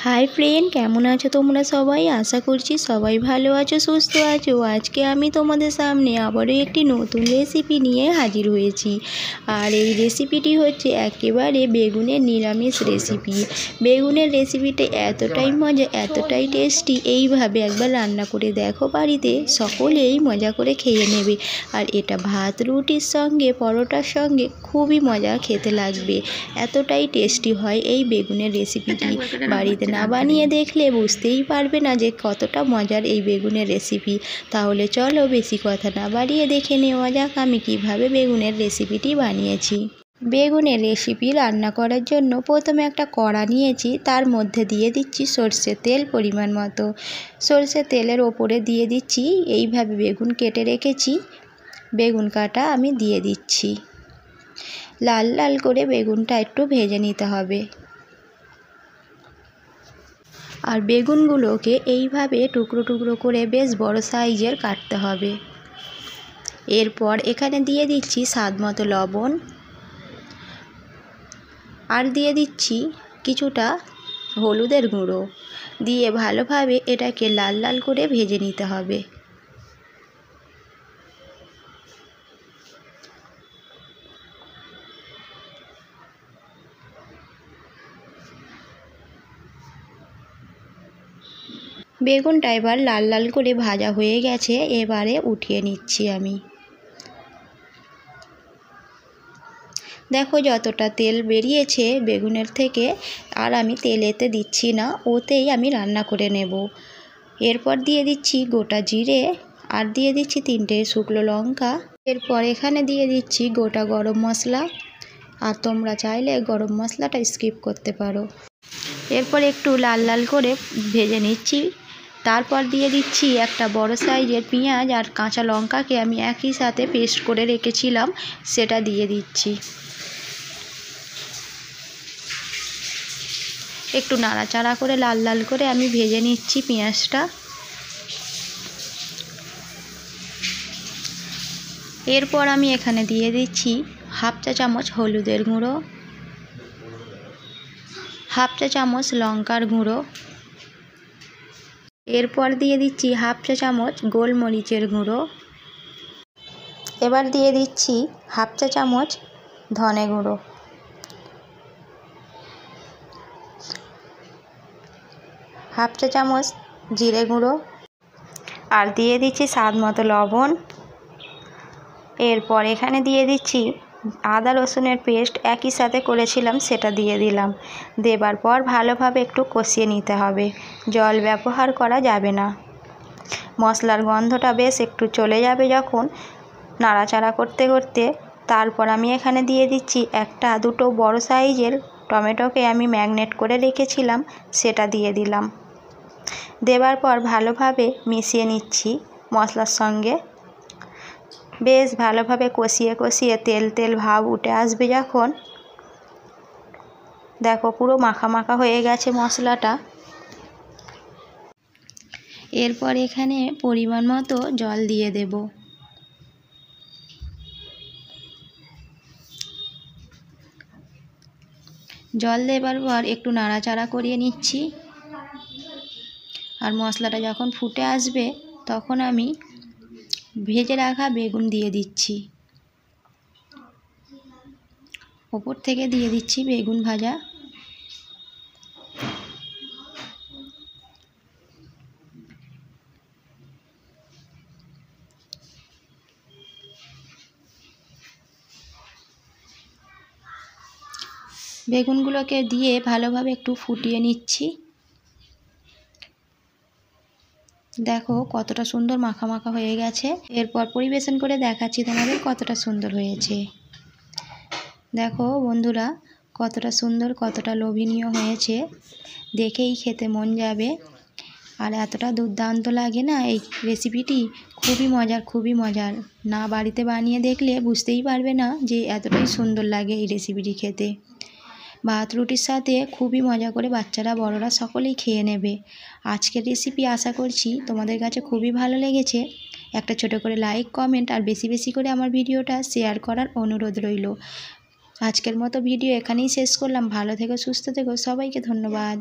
High friend केमन आछो तोमरा सबाई आशा करछि सबाई भालो आछो सुस्थ आछो। आज के आमी तोमादेर सामने आबारो एकटी नतून रेसिपि निये हाजिर हयेछि। आर एई रेसिपिटी हच्छे एकेबारे बेगुनेर निरामिष रेसिपि। बेगुनेर रेसिपिटा एतटाई मजा एतटाई टेस्टी, एइभाবে एकबार रान्ना करे देखो बाड़ीते, सकलेई मजा करे खेये नेबे। आर एटा भात रुटिर संगे परोटार संगे खूबই मजा खेते लागबे। एतटाई टेस्टी हय एई बेगुनेर रेसिपिटी। बाड़ीते ना बानिये देखले बुझतेई पारबे ना जे कतटा मजार एई बेगुनेर रेसिपि। ताहले चलो बेशी कथा ना बाड़िये देखे नेওয়া যাক आमी किभाবে बेगुनेर रेसिपिटी बानिয়েছি। बेगुनेर रेसिपि रान्ना करार जोन्नो प्रथमे एकटा कड़ा निয়েছি, तार मध्य दिए दिচ্ছি सर्षेर तेल परिमाण मतो। सर्षेर तेलेर ओपरे दिए दिচ্ছি এইভাবে बेगुन केटे रेखेছি, बेगुन काटा आमी दिए दिচ্ছি। लाल लाल करे बेगुनटा एकटु भेजे निते हबे। और बेगुनगुलोके এইভাবে टुकरो टुकरो करे बेश बड़ो साइजेर काटते हबे। एरपर एखाने दिए दिচ্ছি स्वाद मतो लवण और दिए दिচ্ছি কিছুটা हलुदेर गुঁড়ো दिए भालोभाবে एटाके लाल लाल करे भेजे निते हबे। बेगुनटा एबार लाल लाल करे भाजा हये गेछे, एबारे उठिए निচ্ছি आमी। देखो যতটা তেল বেরিয়েছে বেগুনের থেকে, আর আমি তেল এতে দিচ্ছি না, ওতেই আমি রান্না করে নেব। এরপর দিয়ে দিচ্ছি গোটা জিরে আর দিয়ে দিচ্ছি 3টে শুকনো লঙ্কা। এরপর এখানে দিয়ে দিচ্ছি গোটা গরম মশলা, আর তোমরা চাইলে গরম মশলাটা স্কিপ করতে পারো। এরপর একটু লাল লাল করে ভেজে নিচ্ছি। তারপর দিয়ে দিচ্ছি একটা বড় সাইজের পেঁয়াজ আর কাঁচা লঙ্কাকে আমি একই সাথে পেস্ট করে রেখেছিলাম, সেটা দিয়ে দিচ্ছি। একটু নাড়াচাড়া করে লাল লাল করে আমি ভেজে নিচ্ছি পেঁয়াজটা। এরপর আমি এখানে দিয়ে দিচ্ছি হাফ চা চামচ হলুদের গুঁড়ো, হাফ চা চামচ লঙ্কার গুঁড়ো। এরপর দিয়ে দিচ্ছি হাফ চা চামচ গোলমরিচের গুঁড়ো। এবার দিয়ে দিচ্ছি হাফ চা চামচ ধনে গুঁড়ো। হাফ চা চামচ জিরে গুঁড়ো আর দিয়ে দিচ্ছি স্বাদ মতো লবণ। এরপর এখানে দিয়ে দিচ্ছি আদা রসুনের পেস্ট একই সাথে করেছিলাম, সেটা দিয়ে দিলাম। দেবার পর ভালোভাবে একটু কষিয়ে নিতে হবে, জল ব্যবহার করা যাবে না। মশলার গন্ধটা বেশ একটু চলে যাবে যখন, নাড়াচাড়া করতে করতে তারপর আমি এখানে দিয়ে দিচ্ছি একটা দুটো বড় সাইজের টমেটোকে আমি ম্যাগনেট করে রেখেছিলাম, সেটা দিয়ে দিলাম। দেবার পর ভালোভাবে মিশিয়ে নিচ্ছি মশলার সঙ্গে। বেশ ভালোভাবে কষিয়ে কষিয়ে তেল তেল ভাব উঠে আসবে যখন, দেখো পুরো মাখা মাখা হয়ে গেছে মশলাটা। এরপর এখানে পরিমাণ মতো জল দিয়ে দেব। জল দেবার পর একটু নাড়াচাড়া করিয়ে নিচ্ছি। আর মশলাটা যখন ফুটে আসবে তখন আমি ভেজে রাখা বেগুন দিয়ে দিচ্ছি। ওপর থেকে দিয়ে দিচ্ছি বেগুন ভাজা। বেগুনগুলোকে দিয়ে ভালোভাবে একটু ফুটিয়ে নিচ্ছি। দেখো কতটা সুন্দর মাখা মাখা হয়ে গেছে। এরপর পরিবেশন করে দেখাচ্ছি তোমাদের কতটা সুন্দর হয়েছে। দেখো বন্ধুরা কতটা সুন্দর, কতটা লোভনীয় হয়েছে, দেখেই খেতে মন যাবে। আর এতটা দুর্দান্ত লাগে না এই রেসিপিটি, খুবই মজার খুবই মজার। না বাড়িতে বানিয়ে দেখলে বুঝতেই পারবে না যে এতটাই সুন্দর লাগে এই রেসিপিটি খেতে। ভাত রুটির সাথে খুবই মজা করে বাচ্চারা বড়রা সকলেই খেয়ে নেবে। আজকের রেসিপি আশা করছি তোমাদের কাছে খুবই ভালো লেগেছে। একটা ছোট করে লাইক কমেন্ট আর বেশি বেশি করে আমার ভিডিওটা শেয়ার করার অনুরোধ রইল। আজকের মতো ভিডিও এখানেই শেষ করলাম। ভালো থেকো, সুস্থ থেকো, সবাইকে ধন্যবাদ।